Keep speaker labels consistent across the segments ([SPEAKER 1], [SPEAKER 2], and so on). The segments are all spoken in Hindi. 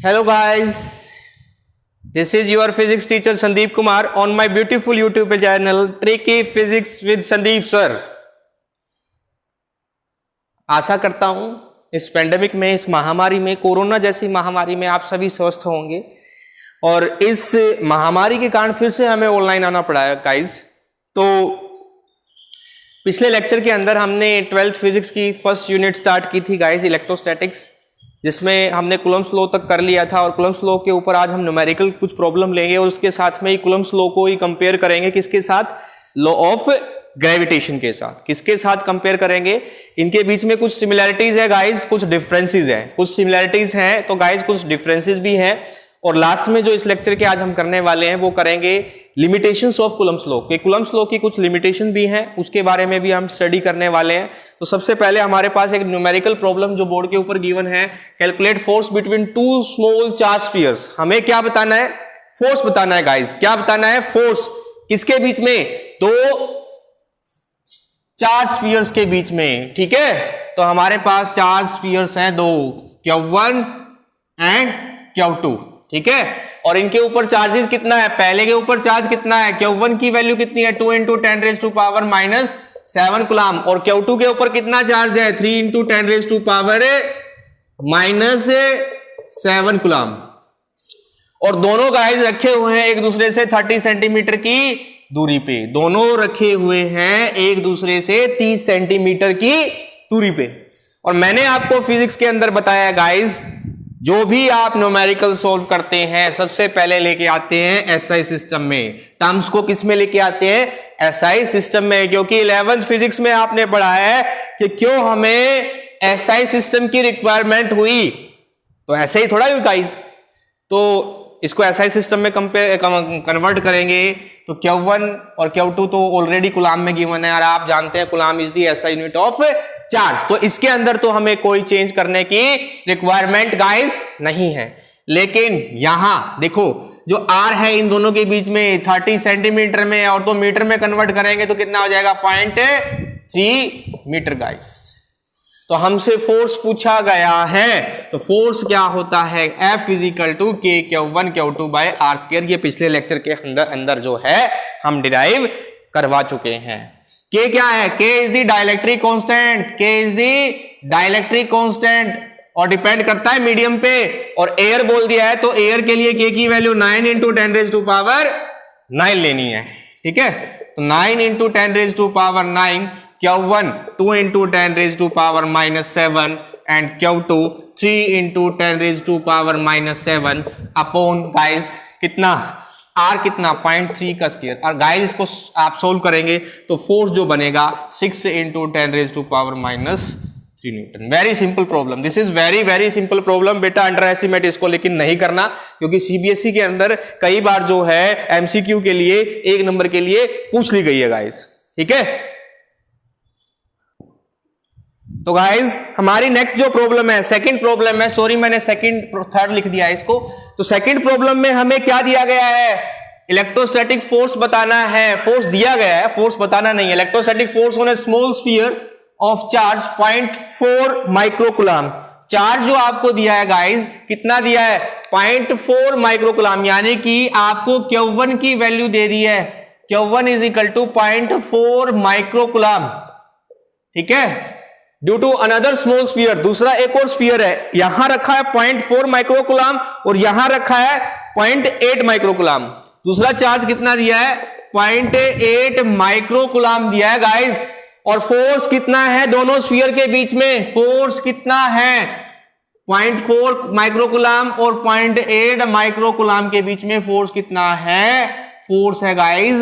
[SPEAKER 1] Hello guys, this is your physics teacher Sandeep Kumar on my beautiful YouTube channel Tricky Physics with Sandeep sir। आशा करता हूं इस पेंडेमिक में, इस महामारी में, कोरोना जैसी महामारी में आप सभी स्वस्थ होंगे। और इस महामारी के कारण फिर से हमें ऑनलाइन आना पड़ा है गाइस। तो पिछले लेक्चर के अंदर हमने 12th फिजिक्स की फर्स्ट यूनिट स्टार्ट की थी गाइस, इलेक्ट्रोस्टैटिक्स, जिसमें हमने कूलम्ब्स लॉ तक कर लिया था। और कूलम्ब्स लॉ के ऊपर आज हम न्यूमेरिकल कुछ प्रॉब्लम लेंगे और उसके साथ में ही कूलम्ब्स लॉ को ही कंपेयर करेंगे किसके साथ, लॉ ऑफ ग्रेविटेशन के साथ। किसके साथ कंपेयर करेंगे, इनके बीच में कुछ सिमिलैरिटीज है गाइस, कुछ डिफरेंसेस हैं। कुछ सिमिलैरिटीज हैं तो गाइस कुछ डिफरेंसेस भी हैं। और लास्ट में जो इस लेक्चर के आज हम करने वाले हैं वो करेंगे लिमिटेशंस ऑफ कूलम्ब्स लॉ के। कूलम्ब्स लॉ की कुछ लिमिटेशन भी हैं, उसके बारे में भी हम स्टडी करने वाले हैं। तो सबसे पहले हमारे पास एक न्यूमेरिकल प्रॉब्लम जो बोर्ड के ऊपर गिवन है, calculate force between two small charge spheres. हमें क्या बताना है, फोर्स बताना है गाइस। क्या बताना है, फोर्स किसके बीच में, दो चार्ज स्फीयर्स के बीच में। ठीक है, तो हमारे पास चार्ज स्फीयर्स हैं दो, Q1 एंड Q2। ठीक है, और इनके ऊपर चार्जेस कितना है, पहले के ऊपर चार्ज कितना है, Q1 की वैल्यू कितनी है, 2 × 10⁻⁻7 कूलम। और Q2 के ऊपर कितना चार्ज है, 3 × 10⁻⁻7 कूलम। और दोनों गाइस रखे हुए हैं एक दूसरे से 30 सेंटीमीटर की दूरी पे। दोनों रखे हुए हैं एक दूसरे से 30 सेंटीमीटर की दूरी पे। और मैंने आपको फिजिक्स के अंदर बताया गाइस, जो भी आप न्यूमेरिकल सॉल्व करते हैं सबसे पहले लेके आते हैं एसआई सिस्टम में। टर्म्स को किस में लेके आते हैं, एसआई सिस्टम में। क्योंकि 11th फिजिक्स में आपने पढ़ा है कि क्यों हमें एसआई सिस्टम की रिक्वायरमेंट हुई, तो ऐसे ही थोड़ा ही गाइस। तो इसको एसआई सिस्टम में कन्वर्ट करेंगे तो Q1 और Q2 तो ऑलरेडी कूलम में गिवन है और आप जानते हैं coulomb is the SI unit of charge. तो इसके अंदर तो हमें कोई चेंज करने की रिक्वायरमेंट गाइस नहीं है। लेकिन यहां देखो जो R है इन दोनों के बीच में 30 सेंटीमीटर में, और तो मीटर में कन्वर्ट करेंगे तो कितना हो जाएगा, 0.3 मीटर गाइस। तो हमसे फोर्स पूछा गया है, तो फोर्स क्या होता है, F = K Q1 Q2 / R²। ये पिछले लेक्चर के अंदर जो है हम डिराइव करवा चुके हैं। K क्या है, K is the dielectric constant, K is the dielectric constant और डिपेंड करता है मीडियम पे। और एयर बोल दिया है तो एयर के लिए K की वैल्यू 9 × 10⁻9 लेनी है। ठीक है, तो 9 × 10⁻9, Q1 2 × 10⁻7 and Q2 3 × 10⁻7 upon guys कितना, R कितना, 0.3 का स्क्वायर। और गाइस इसको आप सोल्व करेंगे तो फोर्स जो बनेगा 6 × 10⁻3 Newton. Very simple problem, this is very very simple problem. बेटा अंडर एस्टिमेट इसको लेकिन नहीं करना, क्योंकि सीबीएसई के अंदर कई बार जो है एमसीक्यू के लिए 1 नंबर के लिए पूछ ली गई है गाइस। ठीक है, तो गाइस हमारी नेक्स्ट जो प्रॉब्लम है, सेकंड प्रॉब्लम है, सॉरी मैंने थर्ड लिख दिया है इसको। तो सेकंड प्रॉब्लम में हमें क्या दिया गया है, इलेक्ट्रोस्टैटिक फोर्स बताना है। फोर्स दिया गया है, फोर्स बताना नहीं है। Electrostatic force on A small sphere of charge 0.4 microcoulomb. Charge जो आपको दिया है गाइस, कितना दिया है, 0.4 माइक्रोकूलम, यानी कि आपको Q1 की वैल्यू दे दी है, Q1 = 0.4 माइक्रोकूलम। ठीक है, due to another small sphere, दूसरा एक और स्फीयर है, यहां रखा है 0.4 माइक्रोकूलम और यहां रखा है 0.8 माइक्रोकूलम। दूसरा चार्ज कितना दिया है, 0.8 माइक्रोकूलम दिया है गाइस। और फोर्स कितना है दोनों स्फीयर के बीच में, फोर्स कितना है, 0.4 माइक्रोकूलम और 0.8 माइक्रोकूलम के बीच में फोर्स कितना है, फोर्स है गाइस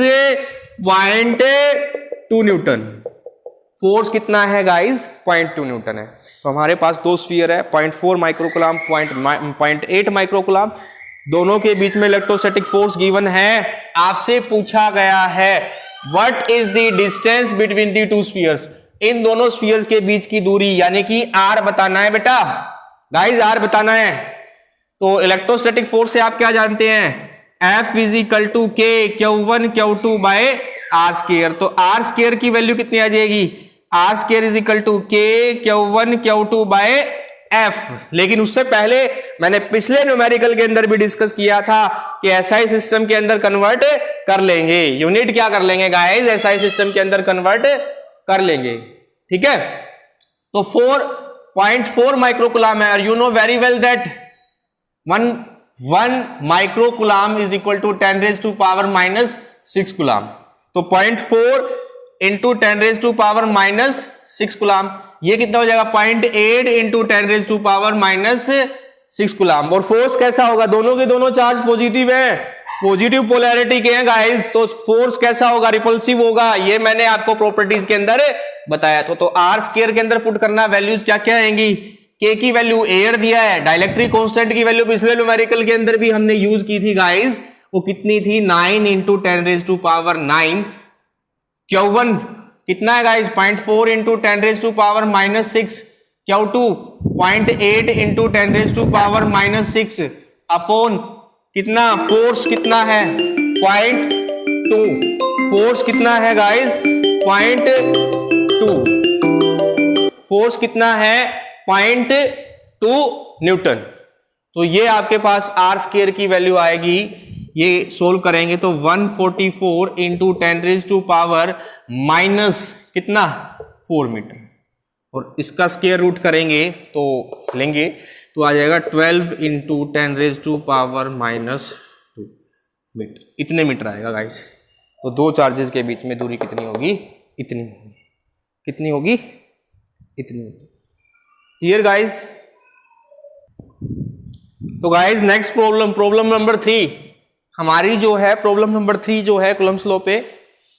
[SPEAKER 1] 0.2 न्यूटन। फोर्स कितना है गाइस, 0.2 न्यूटन है। तो हमारे पास दो स्फीयर है, 0.4 माइक्रोकूलम 0.8 माइक्रोकूलम, दोनों के बीच में इलेक्ट्रोस्टैटिक फोर्स गिवन है। आपसे पूछा गया है what is the distance between the two spheres, इन दोनों स्फीयर के बीच की दूरी, यानी कि R बताना है बेटा गाइस, R बताना है। तो इलेक्ट्रोस्टैटिक फोर्स से आप क्या जानते हैं, F = K Q1 Q2 / R²। तो R² की वैल्यू कितनी आ जाएगी, R² = K Q1 Q2 / F. लेकिन उससे पहले मैंने पिछले न्यूमेरिकल के अंदर भी डिस्कस किया था कि एसआई सिस्टम के अंदर कन्वर्ट कर लेंगे, यूनिट क्या कर लेंगे गाइस, एसआई सिस्टम के अंदर कन्वर्ट कर लेंगे। ठीक है, तो 4.4 माइक्रोकुलाम है, और you know very well that 1 microcoulomb is equal to 10⁻⁻⁻6 coulomb. तो 0.4 इंटू 10⁻⁻⁻6 कुलाम, ये कितना हो जाएगा 0.8 इंटू 10⁻⁻6 कुलाम। और फोर्स कैसा होगा, दोनों के दोनों चार्ज पॉजिटिव है, पॉजिटिव पोलैरिटी के हैं गाइस, तो फोर्स कैसा होगा, रिपल्सिव होगा। ये मैंने आपको प्रॉपर्टीज के अंदर बताया था। तो आर स्क्वायर के अंदर पुट करना, वैल्यूज क्या क्या आएंगी, के की वैल्यू एयर दिया है, डाइलेक्ट्रिक कांस्टेंट की वैल्यू पिछले न्यूमेरिकल के अंदर भी हमने यूज की थी गाइस, वो कितनी थी 9 इंटू 10⁻⁹। Q1 कितना है guys 0.4 into 10⁻⁻6, Q2 0.8 into 10⁻⁻6 upon कितना, फोर्स कितना है 0.2, फोर्स कितना है गाइस 0.2, फोर्स कितना है 0.2 न्यूटन। तो ये आपके पास आर स्क्वायर की वैल्यू आएगी, ये सोल्व करेंगे तो 144 इंटू 10⁻⁻⁻ कितना 4 मीटर, और इसका स्क्वायर रूट करेंगे तो लेंगे तो आ जाएगा 12 इंटू 10⁻⁻2 मीटर, इतने मीटर आएगा गाइस। तो दो चार्जेस के बीच में दूरी कितनी होगी, इतनी होगी, कितनी होगी, इतनी होगी। Clear guys. तो गाइस नेक्स्ट प्रॉब्लम नंबर 3 हमारी जो है, प्रॉब्लम नंबर 3 जो है कूलम्ब्स लॉ पे,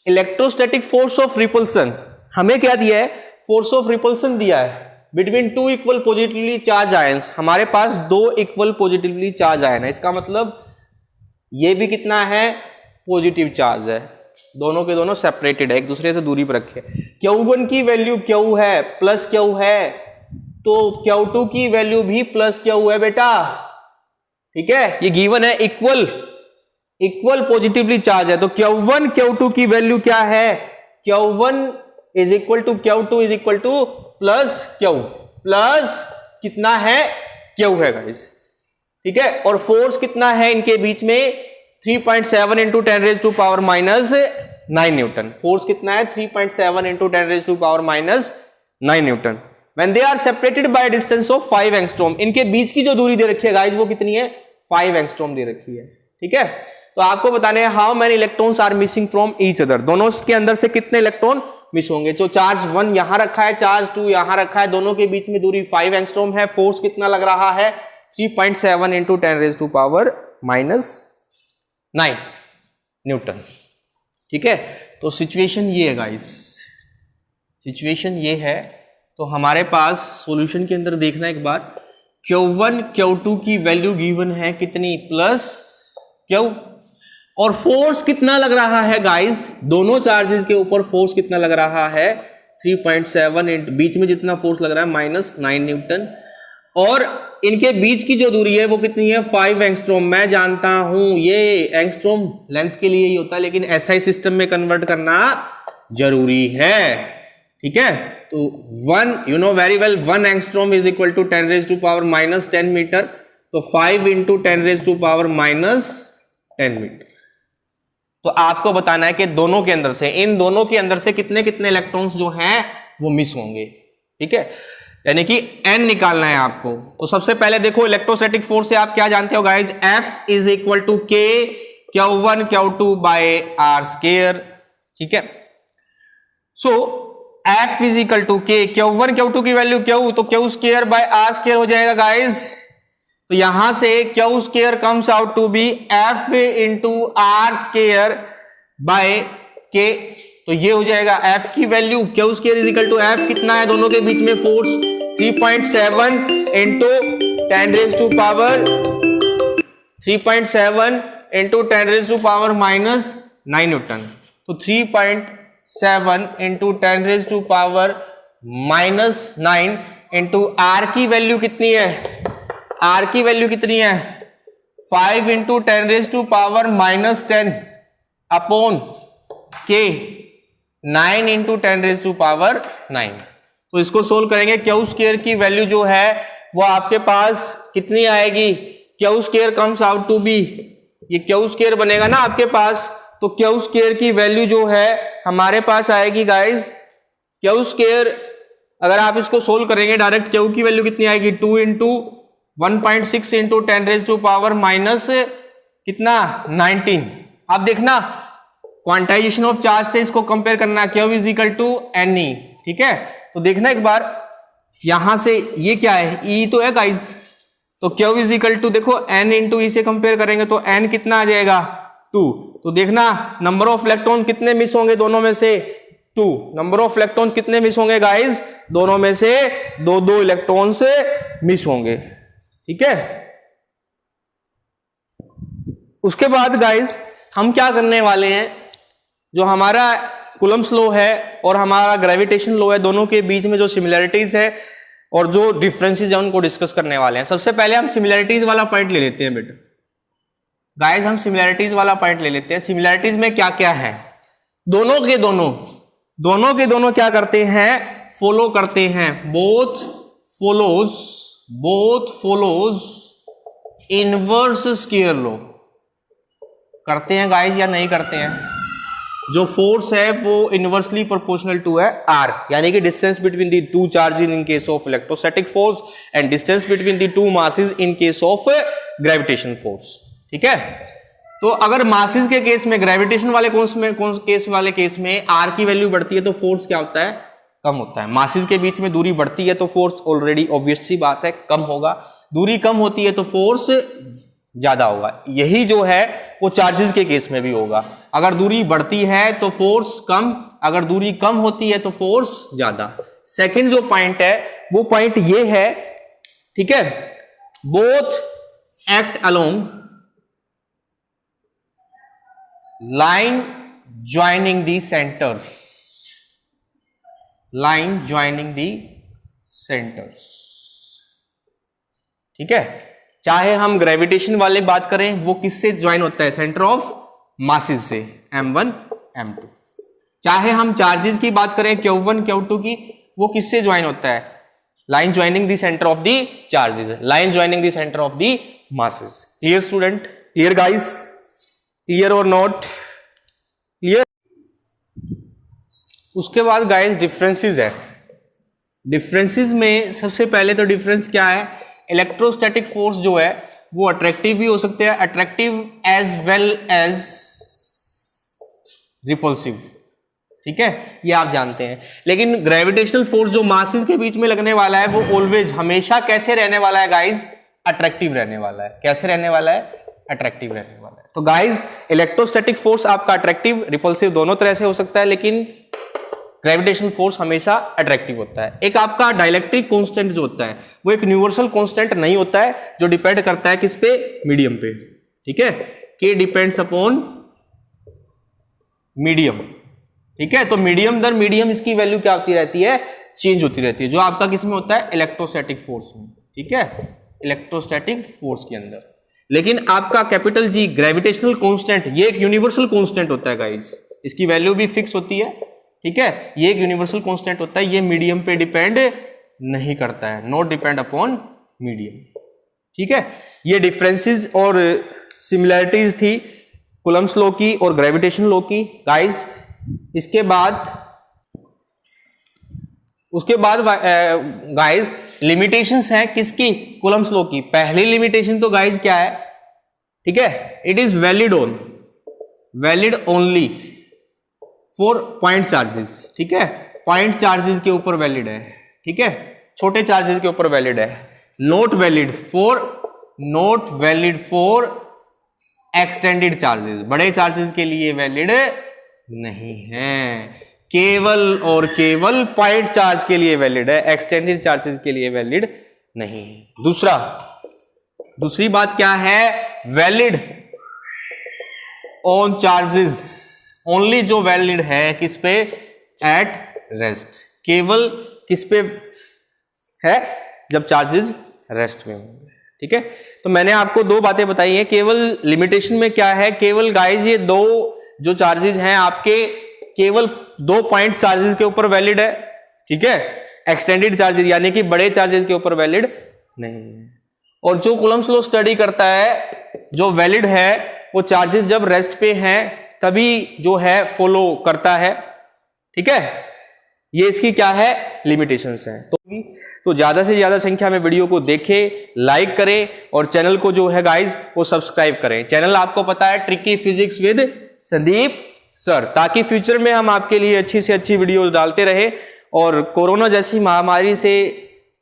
[SPEAKER 1] इलेक्ट्रोस्टैटिक फोर्स ऑफ रिपल्सन। हमें क्या दिया है, फोर्स ऑफ रिपल्सन दिया है between 2 equal positively charge ions. हमारे पास 2 इक्वल पॉजिटिवली चार्ज आयन है, इसका मतलब ये भी कितना है, पॉजिटिव चार्ज है, दोनों के दोनों सेपरेटेड है, एक दूसरे से दूरी पर रखे। Q1 की वैल्यू Q है, प्लस Q है, तो Q2 की वैल्यू भी प्लस Q है बेटा। ठीक है, ये गिवन है, इक्वल पॉजिटिवली चार्ज है, तो Q1 Q2 की वैल्यू क्या है, Q1 is equal to Q2 is equal to plus Q, plus कितना है Q है गाइस। ठीक है, और फोर्स कितना है इनके बीच में 3.7 इंटू 10⁻⁻9 न्यूटन। फोर्स कितना है 3.7 into 10⁻�9 Newton. When they are separated by a distance of 5 angstrom, इनके बीच की जो दूरी दे रखी है गाइस वो कितनी है 5 एंगस्ट्रॉम दे रखी है। ठीक है, तो आपको बताने हैं how many electrons are missing from each other, दोनों के अंदर से कितने इलेक्ट्रॉन मिस होंगे। तो चार्ज 1 यहां रखा है, चार्ज 2 यहां रखा है, दोनों के बीच में दूरी 5 एंगस्ट्रॉम है, फोर्स कितना लग रहा है 3.7 इंटू 10⁻⁹9 न्यूटन। ठीक है, तो सिचुएशन ये है गाइस, सिचुएशन ये है। तो हमारे पास सॉल्यूशन के अंदर देखना एक बार, Q1 Q2 की वैल्यू गिवन है कितनी, प्लस Q, और फोर्स कितना लग रहा है गाइस, दोनों चार्जेस के ऊपर फोर्स कितना लग रहा है 3.7 इंटू बीच में जितना फोर्स लग रहा है -9 न्यूटन, और इनके बीच की जो दूरी है वो कितनी है 5 एंगस्ट्रॉम। मैं जानता हूं ये एंगस्ट्रॉम लेंथ के लिए ही होता है, लेकिन एसआई सिस्टम में कन्वर्ट करना जरूरी है। ठीक है, तो 1 you know very well 1 angstrom is equal to 10⁻⁻10 meter, तो 5 इंटू 10⁻⁻10 मीटर। तो आपको बताना है कि दोनों के अंदर से, इन दोनों के अंदर से कितने कितने इलेक्ट्रॉन्स जो हैं वो मिस होंगे। ठीक है, यानी कि n निकालना है आपको। तो सबसे पहले देखो इलेक्ट्रोस्टैटिक फोर्स से आप क्या जानते हो guys, F is equal to K Q1 Q2 by R square. ठीक है, so F is equal to K, Q1 Q2 की वैल्यू Q, तो Q square by R square हो जाएगा गाइज। तो यहां से Q square comes out to be F into R square by K, तो ये हो जाएगा F की value Q square is equal to F कितना है, दोनों के बीच में फोर्स 3.7 इंटू 10⁻⁻9 न्यूटन। तो 3.7 इंटू 10⁻⁻9 इंटू R की वैल्यू कितनी है, R की वैल्यू कितनी है 5 इंटू 10⁻⁻10 अपॉन K 9 इंटू 10⁻⁹9। तो इसको सोल्व करेंगे, Q स्क्वायर की वैल्यू जो है वो आपके पास कितनी आएगी, Q square comes out to be, ये क्यू स्क्वायर बनेगा ना आपके पास, तो क्यू स्क्वायर की वैल्यू जो है हमारे पास आएगी गाइज, क्यू स्क्वायर अगर आप इसको सोल्व करेंगे डायरेक्ट, क्यू की वैल्यू कितनी आएगी 2 into 1.6 into 10 raise to power minus कितना 19। अब देखना क्वांटाइजेशन ऑफ चार्ज से इसको कंपेयर करना, Q is equal to N E, ठीक है। तो देखना एक बार यहां से ये क्या है, ई तो है गाइज, तो क्यू इज इक्वल टू देखो एन इंटू ई से कंपेयर करेंगे तो एन कितना आ जाएगा 2। तो देखना नंबर ऑफ इलेक्ट्रॉन कितने मिस होंगे दोनों में से 2, नंबर ऑफ इलेक्ट्रॉन कितने मिस होंगे गाइज, दोनों में से 2 इलेक्ट्रॉन से मिस होंगे, ठीक है। उसके बाद गाइज हम क्या करने वाले हैं, जो हमारा कूलम्ब्स लॉ है और हमारा ग्रेविटेशन लॉ है, दोनों के बीच में जो सिमिलैरिटीज है और जो डिफरेंसेस है उनको डिस्कस करने वाले हैं। सबसे पहले हम सिमिलैरिटीज वाला पॉइंट ले लेते हैं बेटा गाइज, हम सिमिलैरिटीज वाला पॉइंट ले लेते हैं। सिमिलैरिटीज में क्या क्या है, दोनों के दोनों क्या करते हैं, फॉलो करते हैं, both follows inverse square law करते हैं गाइज या नहीं करते हैं। जो फोर्स है वो इनवर्सली प्रोपोर्शनल टू है आर, यानी कि distance between the two charges in case of electrostatic force and distance between the to masses in case of gravitation force, ठीक है। तो अगर मासेस के केस में, ग्रेविटेशन वाले केस में आर की वैल्यू बढ़ती है तो फोर्स क्या होता है, कम होता है। मासेस के बीच में दूरी बढ़ती है तो फोर्स ऑलरेडी ऑब्वियस सी बात है कम होगा, दूरी कम होती है तो फोर्स ज्यादा होगा। यही जो है वो चार्जेस के केस में भी होगा, अगर दूरी बढ़ती है तो फोर्स कम, अगर दूरी कम होती है तो फोर्स ज्यादा। सेकंड जो पॉइंट है वो पॉइंट ये है, ठीक है, both act along line joining the centers, ठीक है। चाहे हम ग्रेविटेशन वाले बात करें, वो किससे ज्वाइन होता है, सेंटर ऑफ मासेस से, m1 m2। चाहे हम चार्जेस की बात करें q1 q2 की, वो किससे ज्वाइन होता है, line joining the centre of the charges, line joining the centre of the masses. Clear student, clear guys, clear और नॉट क्लियर। उसके बाद गाइस डिफरेंसेस है। डिफरेंसेस में सबसे पहले तो डिफरेंस क्या है, इलेक्ट्रोस्टैटिक फोर्स जो है वो अट्रैक्टिव भी हो सकते हैं, attractive as well as repulsive, ठीक है, ये आप जानते हैं। लेकिन ग्रेविटेशनल फोर्स जो मासेस के बीच में लगने वाला है वो ऑलवेज हमेशा कैसे रहने वाला है गाइज, अट्रैक्टिव रहने वाला है। कैसे रहने वाला है, अट्रैक्टिव रहने वाला है। तो गाइज इलेक्ट्रोस्टैटिक फोर्स आपका अट्रैक्टिव रिपल्सिव दोनों तरह से हो सकता है, लेकिन ग्रेविटेशनल फोर्स हमेशा अट्रैक्टिव होता है। एक आपका डाइलेक्ट्रिक कांस्टेंट जो होता है वो एक यूनिवर्सल कांस्टेंट नहीं होता है, जो डिपेंड करता है किस पे, मीडियम पे, ठीक है। के डिपेंड्स अपॉन मीडियम, ठीक है। तो मीडियम दर मीडियम इसकी वैल्यू क्या होती रहती है, चेंज होती रहती है, जो आपका किस में होता है, इलेक्ट्रोस्टैटिक फोर्स में, ठीक है, इलेक्ट्रोस्टैटिक फोर्स के अंदर। लेकिन आपका कैपिटल जी ग्रेविटेशनल कांस्टेंट, ये एक यूनिवर्सल कांस्टेंट होता है गाइस, इसकी वैल्यू भी फिक्स होती है, ठीक है, ये एक यूनिवर्सल कांस्टेंट होता है, ये मीडियम पे डिपेंड नहीं करता है, नॉट डिपेंड अपॉन मीडियम, ठीक है। ये डिफरेंसेस और सिमिलैरिटीज थी कूलम्ब्स लॉ की और ग्रेविटेशन लॉ की गाइस। उसके बाद गाइस लिमिटेशंस हैं किसकी, कूलम्ब्स लॉ की। पहली लिमिटेशन तो गाइस क्या है, ठीक है, it is valid only for point charges, ठीक है, पॉइंट चार्जेस के ऊपर वैलिड है, ठीक है, छोटे चार्जेस के ऊपर वैलिड है। Not valid for extended charges, बड़े चार्जेस के लिए वैलिड नहीं है, केवल और केवल पॉइंट चार्ज के लिए वैलिड है, एक्सटेंडेड चार्जेस के लिए वैलिड नहीं है। दूसरी बात क्या है, वैलिड ऑन चार्जेस ओनली, जो वैलिड है किस पे, एट रेस्ट, केवल किस पे है, जब चार्जेस रेस्ट में होंगे, ठीक है। तो मैंने आपको दो बातें बताई हैं, केवल लिमिटेशन में क्या है, केवल गाइस ये दो जो चार्जेस हैं आपके केवल 2 पॉइंट चार्जेस के ऊपर वैलिड है, ठीक है, एक्सटेंडेड चार्जेस यानी कि बड़े चार्जेस के ऊपर वैलिड नहीं है। और जो कूलम्ब्स लॉ स्टडी करता है, जो वैलिड है, वो चार्जेस जब रेस्ट पे हैं तभी जो है फॉलो करता है। ठीक है, ये इसकी क्या है, लिमिटेशंस हैं। तो ज्यादा से ज्यादा संख्या में वीडियो को देखें, लाइक करें और चैनल को जो है गाइज वो सब्सक्राइब करें। चैनल आपको पता है tricky physics with Sandeep sir, ताकि फ्यूचर में हम आपके लिए अच्छी से अच्छी वीडियोस डालते रहे और कोरोना जैसी महामारी से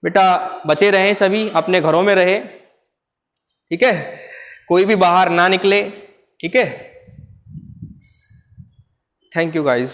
[SPEAKER 1] बेटा बचे रहें, सभी अपने घरों में रहे। ठीक है, कोई भी बाहर ना निकले। ठीक है, थैंक यू गाइज।